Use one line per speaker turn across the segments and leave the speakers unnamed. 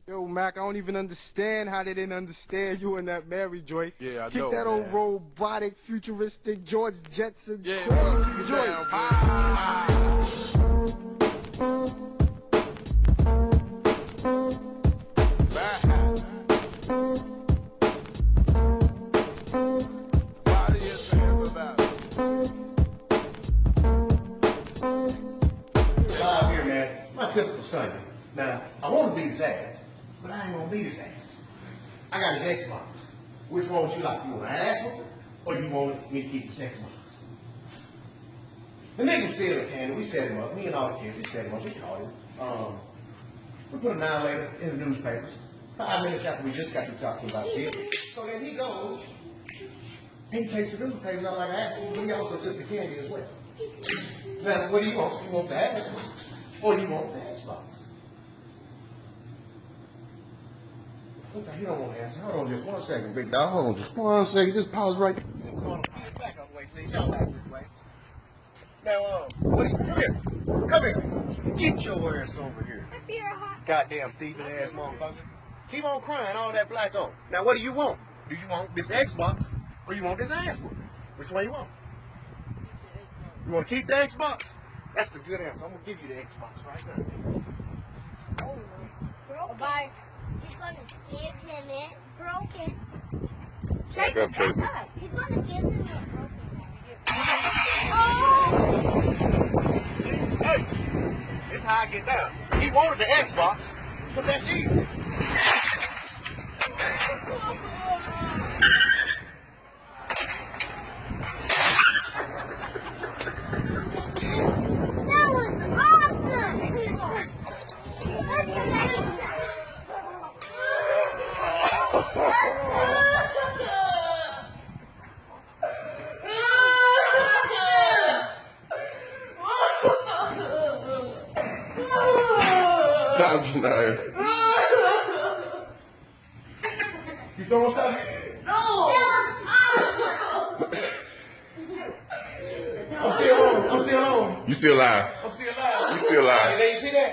Yo, Mac, I don't even understand how they didn't understand you in that Mary joint.
Yeah, I
Kick
know,
that old
man.
robotic, futuristic George Jetson
Yeah,
crazy
keep it
joint.
down, bro. Body is the everybody.
Out here, man. My typical Sunday. Now, I want to beat his ass, but I ain't gonna beat his ass. I got his Xbox. Which one would you like? You want an ass whooping, or you want me to keep his Xbox? The nigga was still a candy. We set him up. Me and all the kids, we set him up. We caught him. We put him down later in the newspapers. 5 minutes after we just got to talk to him about shit. So then he goes, and he takes the newspapers out like an ass whooping, but he also took the candy as well. Now, what do you want? You want the ass or you want the Xbox? Okay, he don't want to answer. Hold on just 1 second, big dog. Hold on just 1 second. Just pause right there. Get back out the way, please. Y'all back this way. Now, what do you, come here. Come here. Get your ass over here. Goddamn thieving ass motherfucker. Keep on crying, all that black on. Now, what do you want? Do you want this Xbox or you want this ass whooping? Which one you want? You want to keep the Xbox? That's the good answer. I'm going to give you the Xbox right now.
Oh, bye. He's gonna give him it broken.
Back up, Tracy.
He's gonna give him it broken.
Hey, this is how I get down. He wanted the Xbox, but that's easy.
That was awesome! That's amazing!
Stop, Janaya.
You throwing stuff? I'm still on. I'm still on.
You still alive.
I'm still alive.
You still alive.
Hey, you see that?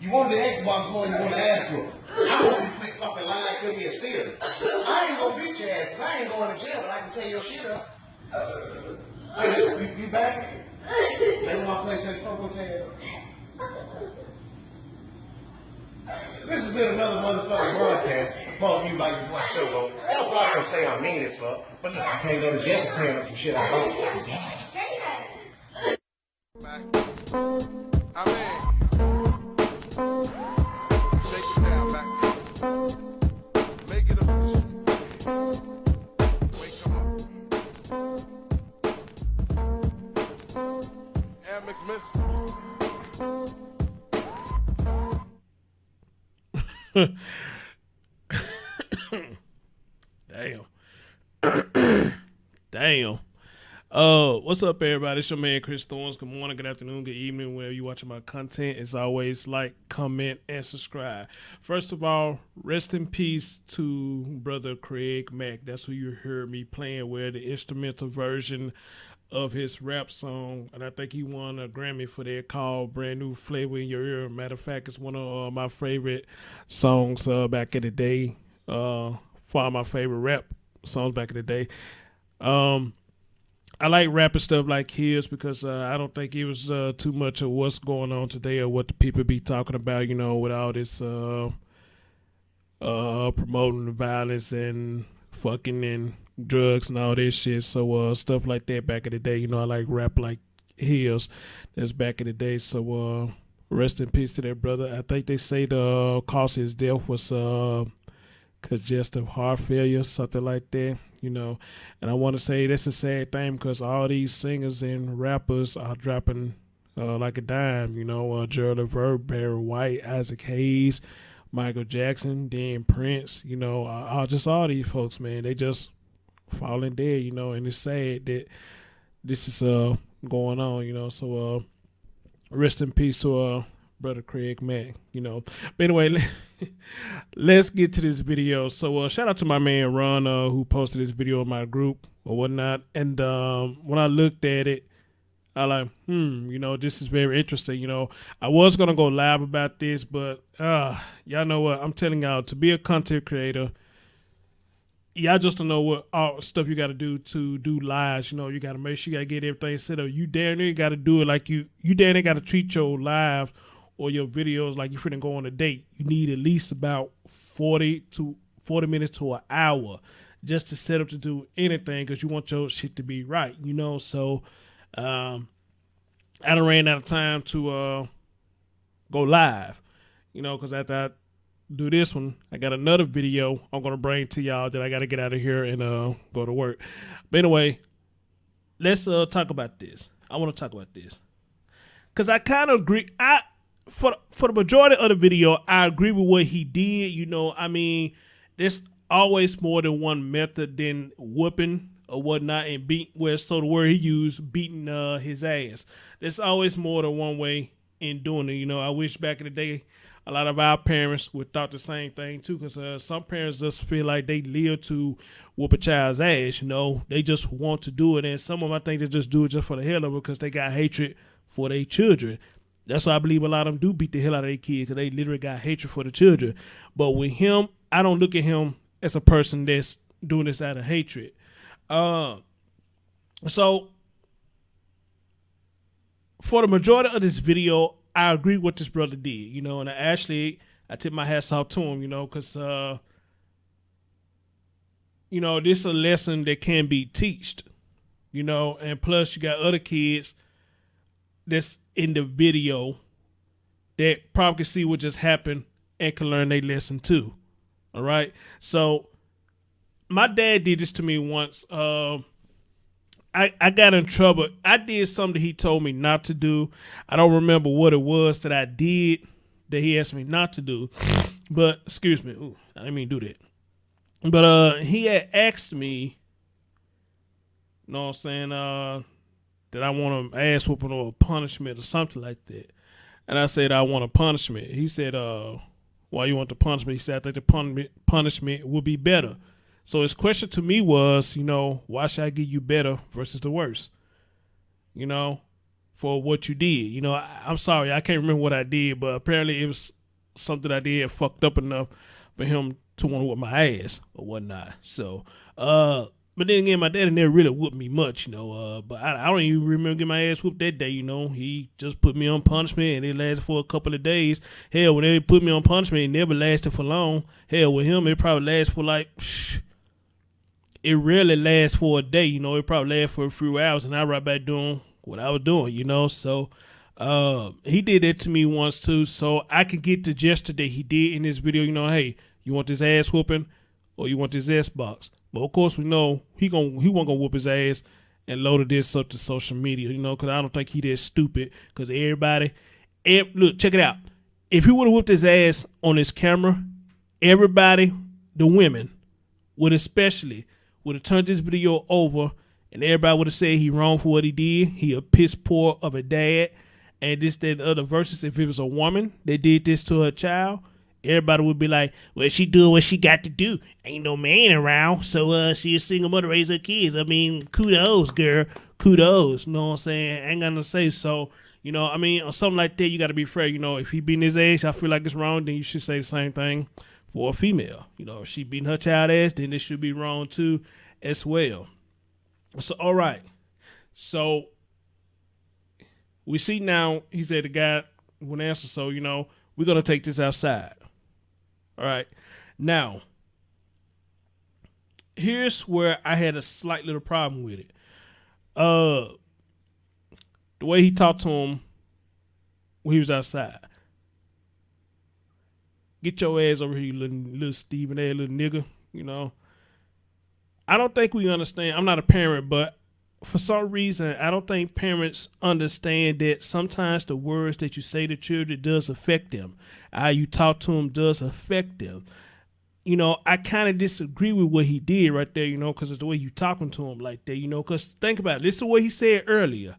You want the Xbox more than you want the ass whooping. I want you to click up and lie to me and steal it. I ain't gonna beat your ass 'cause I ain't going to jail, but I can tear your shit up. Hey, you back? Let me my PlayStation 4 go tear it up. This has been another motherfucking broadcast brought to you by your boy Solo. I'm probably gonna say I'm mean as fuck, but look, I can't go to jail for tearing up some shit I don't.
I mean, shake it down, back. Make it official. Wake 'em up. Air Mix Missile.
Damn. Damn. What's up, everybody? It's your man, Chris Thorns. Good morning, good afternoon, good evening, wherever you're watching my content. As always, like, comment, and subscribe. First of all, rest in peace to brother Craig Mack. That's who you heard me playing with, the instrumental version of his rap song. And I think he won a Grammy for that, called Brand New Flavor in Your Ear. Matter of fact, it's one of my favorite songs back in the day. For my favorite rap songs back in the day. I like rapping stuff like his because I don't think it was too much of what's going on today or what the people be talking about, you know, with all this promoting the violence and fucking and drugs and all this shit. So stuff like that back in the day, you know, I like rap like his. That's back in the day. So rest in peace to that brother. I think they say the cause of his death was congestive heart failure, something like that, you know. And I want to say that's a sad thing because all these singers and rappers are dropping like a dime, you know. Gerald Levert, Barry White, Isaac Hayes, Michael Jackson, then Prince, you know, just all these folks, man, they just falling dead, you know. And it's sad that this is going on, you know. So rest in peace to brother Craig Mack, you know. But anyway, let's get to this video. So shout out to my man Ron who posted this video in my group or whatnot. And when I looked at it, I like, this is very interesting. I was gonna go live about this, but y'all know what? I'm telling y'all, to be a content creator, y'all just don't know what all stuff you got to do lives. You got to make sure you got to get everything set up. You damn near got to do it like you damn near got to treat your live or your videos like you finna go on a date. You need at least about 40 minutes to an hour just to set up to do anything because you want your shit to be right. So I done ran out of time to go live. Because after I do this one, I got another video I'm gonna bring to y'all that I gotta get out of here and go to work. But anyway, let's talk about this. I want to talk about this because I kind of agree. For the majority of the video, I agree with what he did. There's always more than one method than whooping or whatnot and so the word he used, beating his ass. There's always more than one way in doing it. I wish back in the day a lot of our parents would thought the same thing too, because some parents just feel like they live to whoop a child's ass. They just want to do it, and some of them I think they just do it just for the hell of it because they got hatred for their children. That's why I believe a lot of them do beat the hell out of their kids because they literally got hatred for the children. But with him, I don't look at him as a person that's doing this out of hatred. So for the majority of this video, I agree with what this brother did, and I tip my hats off to him, because, this is a lesson that can be taught, and plus you got other kids that's in the video that probably can see what just happened and can learn their lesson too. All right. So my dad did this to me once. I got in trouble. I did something he told me not to do. I don't remember what it was that I did that he asked me not to do. But, excuse me. Ooh, I didn't mean to do that. But he had asked me, you know what I'm saying, that I want an ass whooping or a punishment or something like that. And I said, I want a punishment. He said, why you want the punishment? He said, I think the punishment would be better. So his question to me was, why should I give you better versus the worse? For what you did. I'm sorry, I can't remember what I did, but apparently it was something I did fucked up enough for him to want to whip my ass or whatnot. So, but then again, my daddy never really whooped me much, but I don't even remember getting my ass whooped that day, He just put me on punishment and it lasted for a couple of days. Hell, when they put me on punishment, it never lasted for long. Hell, with him, it probably lasted for it rarely lasts for a day, it probably lasts for a few hours and I right back doing what I was doing, So he did that to me once too. So I could get the gesture that he did in this video, hey, you want this ass whooping or you want this Xbox? But of course we know he wasn't gonna whoop his ass and loaded this up to social media, because I don't think he that stupid. Because look, check it out. If he would have whooped his ass on his camera, everybody, the women, would have turned this video over and everybody would have said he wrong for what he did. He a piss poor of a dad. And this, that, and other verses. If it was a woman that did this to her child, everybody would be like, well, she doing what she got to do. Ain't no man around. So she a single mother, raise her kids. Kudos, girl. Kudos. You know what I'm saying? I ain't got nothing to say. So, on something like that, you got to be fair. If he beating his ass, I feel like it's wrong, then you should say the same thing for a female. If she beating her child ass, then it should be wrong too as well. So, all right. So, we see now, he said the guy wouldn't answer, so, we're going to take this outside. All right. Now, here's where I had a slight little problem with it. The way he talked to him when he was outside. Get your ass over here, you little Stephen A. little nigga, I don't think we understand. I'm not a parent, but for some reason, I don't think parents understand that sometimes the words that you say to children does affect them. How you talk to them does affect them. I kind of disagree with what he did right there, because it's the way you talking to him like that, because think about it. This is what he said earlier.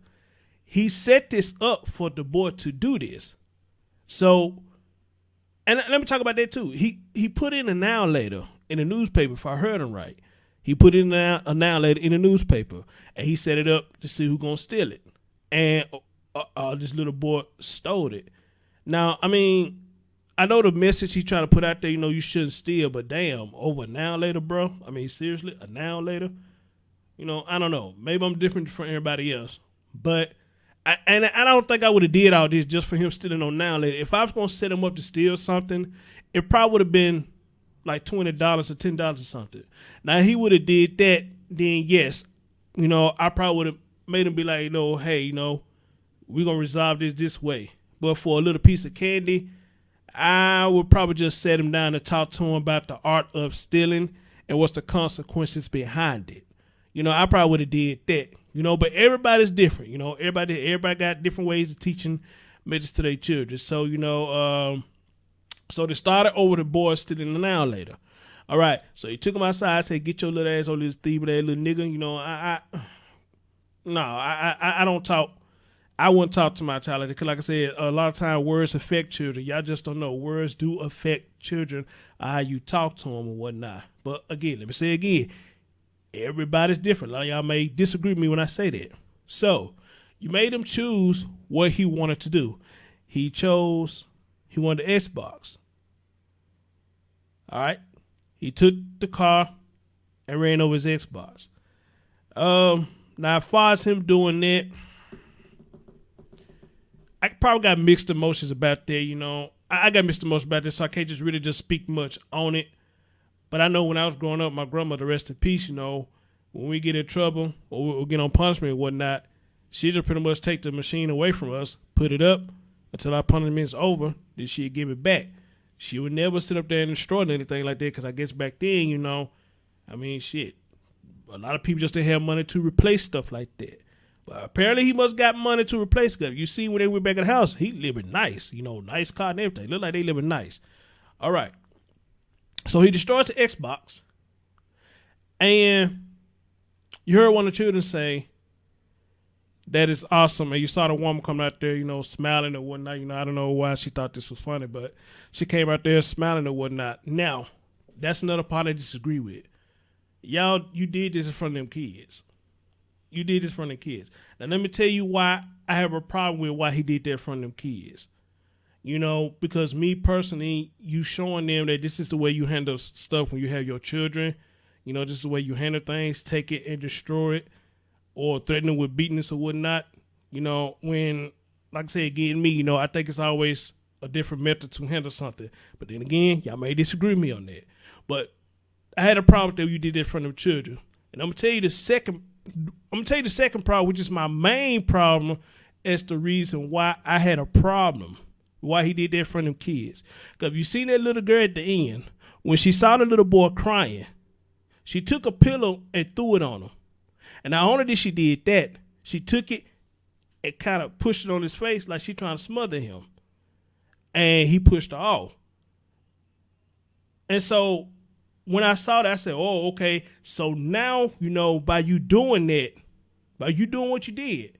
He set this up for the boy to do this. So, and let me talk about that too. He put in a now later in the newspaper, if I heard him right. He put in a now later in the newspaper, and he set it up to see who's going to steal it. and this little boy stole it. Now, I mean, I know the message he's trying to put out there, you shouldn't steal, but damn, over an hour later, bro. I mean, seriously, an hour later, I don't know. Maybe I'm different from everybody else, but I don't think I would have did all this just for him stealing on an hour later. If I was gonna set him up to steal something, it probably would have been like $20 or $10 or something. Now he would have did that, then yes, I probably would have made him be like, hey, we're gonna resolve this way. But for a little piece of candy, I would probably just set him down and talk to him about the art of stealing and what's the consequences behind it. I probably would have did that. But everybody's different. Everybody got different ways of teaching messages to their children. So, so they started over the boy stealing an hour later. All right. So he took him outside, said, "Get your little ass on this thief, that little nigga." I don't talk. I wouldn't talk to my child because, like I said, a lot of times words affect children. Y'all just don't know. Words do affect children, how you talk to them and whatnot. But again, let me say again, everybody's different. A lot of y'all may disagree with me when I say that. So you made him choose what he wanted to do. He wanted the Xbox. All right. He took the car and ran over his Xbox. Now, as far as him doing that, I probably got mixed emotions about that, I got mixed emotions about this, so I can't just really speak much on it. But I know when I was growing up, my grandmother, rest in peace, when we get in trouble or we get on punishment and whatnot, she just pretty much take the machine away from us, put it up until our punishment's over, then she'd give it back. She would never sit up there and destroy anything like that because I guess back then, I mean, shit, a lot of people just didn't have money to replace stuff like that. But apparently he must got money to replace it. You see when they went back at the house, he living nice, nice car and everything. Look like they living nice. All right. So he destroys the Xbox. And you heard one of the children say that is awesome. And you saw the woman come out there, smiling and whatnot. I don't know why she thought this was funny, but she came out there smiling and whatnot. Now, that's another part I disagree with. Y'all, you did this in front of them kids. You did this in front of the kids. Now, let me tell you why I have a problem with why he did that in front of them kids. Because me personally, you showing them that this is the way you handle stuff when you have your children. This is the way you handle things, take it and destroy it, or threaten them with beatings or whatnot. When, like I said, again, me, I think it's always a different method to handle something. But then again, y'all may disagree with me on that. But I had a problem that you did that in front of children. And I'm going to tell you the second problem, which is my main problem, as the reason why I had a problem, why he did that in front of them kids. Because if you seen that little girl at the end, when she saw the little boy crying, she took a pillow and threw it on him. And not only did she did that, she took it and kind of pushed it on his face like she trying to smother him. And he pushed her off. And so when I saw that, I said, oh, okay. So now, by you doing that, by you doing what you did,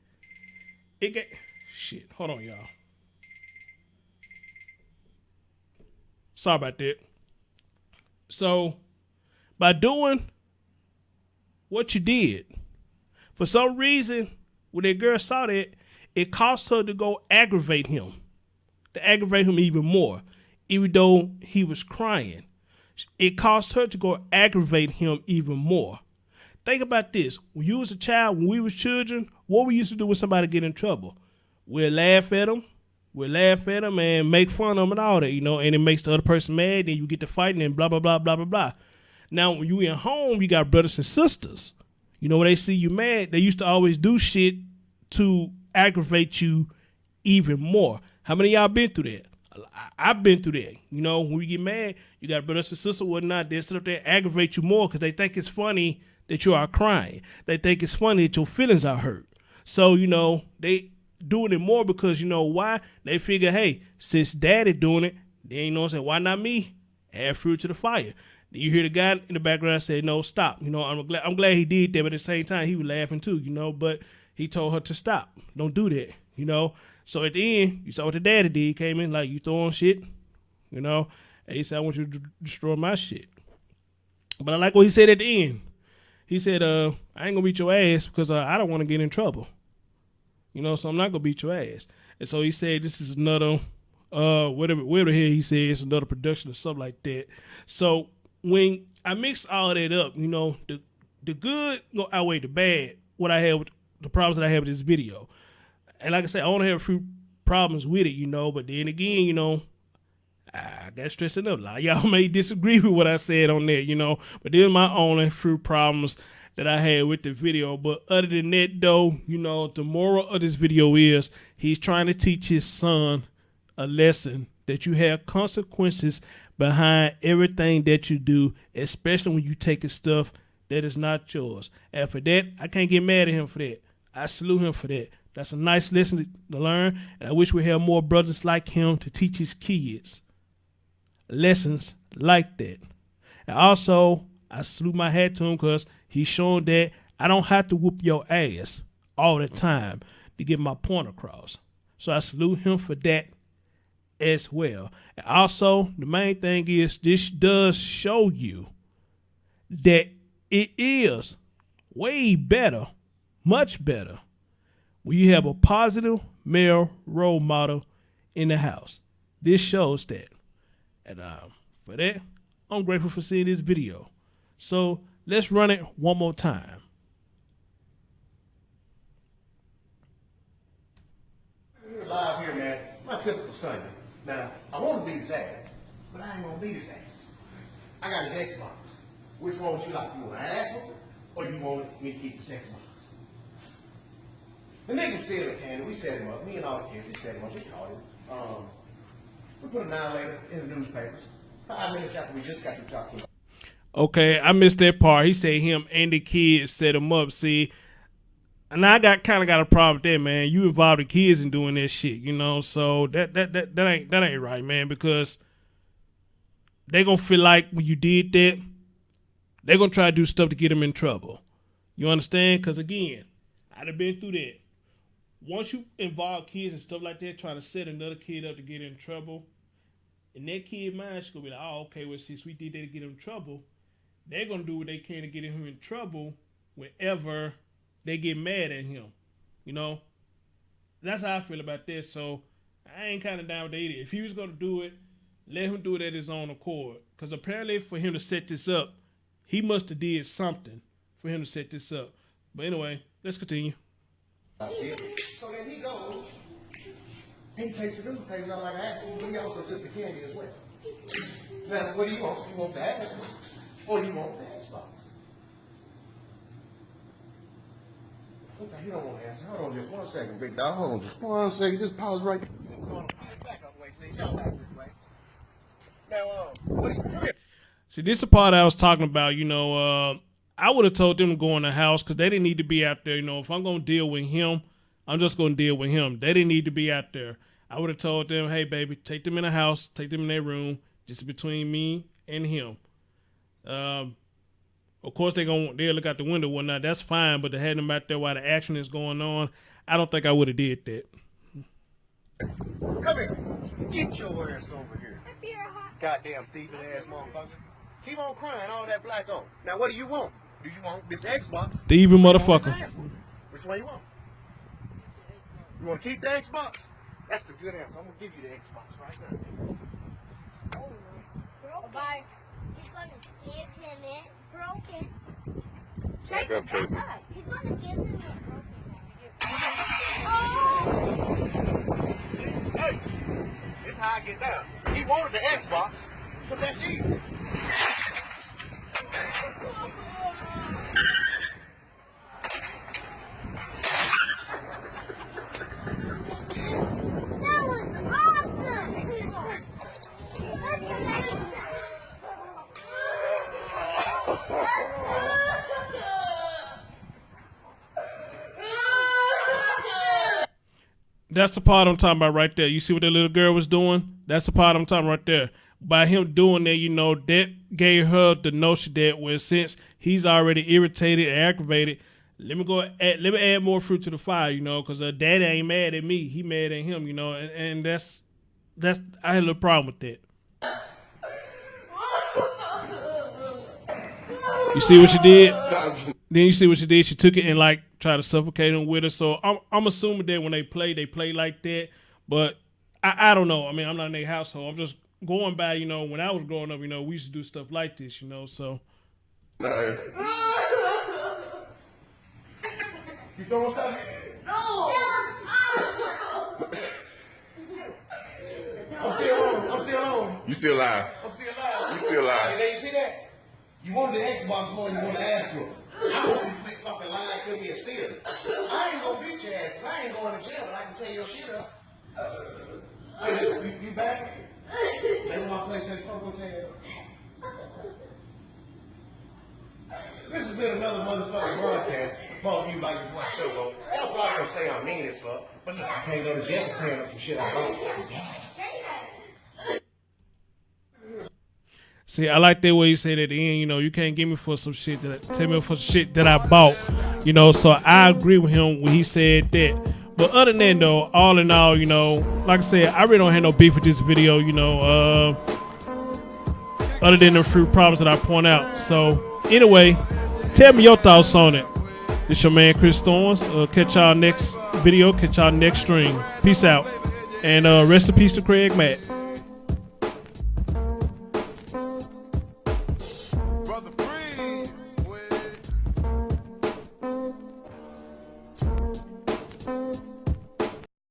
it got, shit, hold on, y'all. Sorry about that. So by doing what you did, for some reason, when that girl saw that, it caused her to go aggravate him even more, even though he was crying. It caused her to go aggravate him even more. Think about this. When you was a child, when we was children, what we used to do when somebody get in trouble? We'll laugh at them. And make fun of them and all that, and it makes the other person mad, then you get to fighting and blah, blah, blah, blah, blah, blah. Now, when you in home, you got brothers and sisters. When they see you mad, they used to always do shit to aggravate you even more. How many of y'all been through that? I've been through that. When we get mad, you got brothers and sisters, whatnot, they sit up there and aggravate you more because they think it's funny that you are crying. They think it's funny that your feelings are hurt. So, they doing it more because why? They figure, hey, since daddy doing it, they say, why not me? Add fuel to the fire. Then you hear the guy in the background say, no, stop. I'm glad he did that, but at the same time, he was laughing too, but he told her to stop. Don't do that, So at the end, you saw what the daddy did. He came in like, you throwing shit, and he said, I want you to destroy my shit. But I like what he said at the end. He said, I ain't gonna beat your ass because I don't want to get in trouble. You know, so I'm not gonna beat your ass. And so he said this is another whatever the hell he said, it's another production or something like that. So when I mix all that up, you know, the good go outweigh the bad. What I have, the problems that I have with this video, and like I said, I only have a few problems with it, you know. But then again, you know, I got stressing up. A lot of y'all may disagree with what I said on that, you know. But there's my only few problems that I had with the video. But other than that, though, you know, the moral of this video is he's trying to teach his son a lesson that you have consequences behind everything that you do, especially when you taking stuff that is not yours. And for that, I can't get mad at him for that. I salute him for that. That's a nice lesson to learn, and I wish we had more brothers like him to teach his kids lessons like that. And also, I salute my hat to him because he's showing that I don't have to whoop your ass all the time to get my point across. So I salute him for that as well. And also, the main thing is this does show you that it is way better, much better, when you have a positive male role model in the house. This shows that. And for that, I'm grateful for seeing this video. So let's run it one more time.
We're live here, man. My typical Sunday. Now, I want to beat his ass, but I ain't gonna beat his ass. I got his Xbox. Which one would you like? You want an ass whooping, or you want me to keep his Xbox? The nigga still a candy. We set him up. Me and all the kids, we set him up. We caught him. We put him down later in the newspapers. 5 minutes after we just got to talk to him.
Okay, I missed that part. He said him and the kids set him up. See, and I kind of got a problem with that, man. You involve the kids in doing that shit, you know. So that ain't right, man. Because they gonna feel like when you did that, they gonna try to do stuff to get them in trouble. You understand? Because again, I'd have been through that. Once you involve kids and stuff like that, trying to set another kid up to get in trouble, and that kid mind is gonna be like, oh, okay, well, since we did that to get him in trouble, they're gonna do what they can to get him in trouble whenever they get mad at him. You know? That's how I feel about this. So I ain't kind of down with that either. If he was gonna do it, let him do it at his own accord. Because apparently for him to set this up, he must have did something for him to set this up. But anyway, let's continue.
So then he goes, he takes the newspaper out like I asked him, but he also took the candy as well. Now, what do you want? You want the ass or you want the Xbox? Okay, you don't want to answer. Hold on just 1 second, big dog. Hold on just 1 second. Just pause right there. Back up, wait, please. Y'all back this way. Now, what do you do?
See, this is the part I was talking about, you know, I would have told them to go in the house because they didn't need to be out there. You know, if I'm going to deal with him, I'm just going to deal with him. They didn't need to be out there. I would have told them, hey, baby, take them in the house, take them in their room, just between me and him. Of course, they'll look out the window and whatnot. That's fine, but to have them out there while the action is going on, I don't think I would have did that.
Come here. Get your ass over here. Goddamn thieving ass motherfucker. Keep on crying, all that black on. Now, what do you want? Do you want this Xbox?
Thieving motherfucker.
Which one you want? You want to keep the Xbox? That's the good answer. I'm going to give you the Xbox right now.
Bye. He's gonna give him it broken.
Back up, Tracy.
He's gonna give him it broken.
Hey, this is how I get down. He wanted the Xbox, because that's easy.
That was awesome. That's amazing.
That's the part I'm talking about right there. You see what the little girl was doing? That's the part I'm talking right there. By him doing that, you know, that gave her the notion that, well, since he's already irritated and aggravated, let me add more fruit to the fire, you know, because daddy ain't mad at me. He mad at him, you know, and that's I had a little problem with that. You see what she did? Then you see what she did. She took it and like tried to suffocate him with her. So I'm assuming that when they play like that. But I don't know. I mean, I'm not in their household. I'm just going by, you know, when I was growing up, you know, we used to do stuff like this, you know. So.
Nice. You throwing stuff?
No.
I'm still on. I'm still on.
You still alive.
I'm still alive.
You still alive.
Hey, you see that? You wanted the Xbox more than you wanted the Astro. I want you to make fucking lines to me and steal it. I ain't gonna beat your ass 'cause I ain't going to jail, but I can tear your shit up. Hey, you back? Maybe my PlayStation 4 gonna tear it up. This has been another motherfucking broadcast brought to you by your boy Shogo. Y'all probably gonna say I'm mean as fuck, but look, I can't go to jail for tearing up some shit I bought.
See, I like that way you said at the end, you know, you can't give me for some shit tell me for shit that I bought, you know, so I agree with him when he said that. But other than that, though, all in all, you know, like I said, I really don't have no beef with this video, you know, other than the few problems that I point out. So, anyway, tell me your thoughts on it. This your man, Chris Thorns. Catch y'all next video, catch y'all next stream. Peace out. And rest in peace to Craig Matt.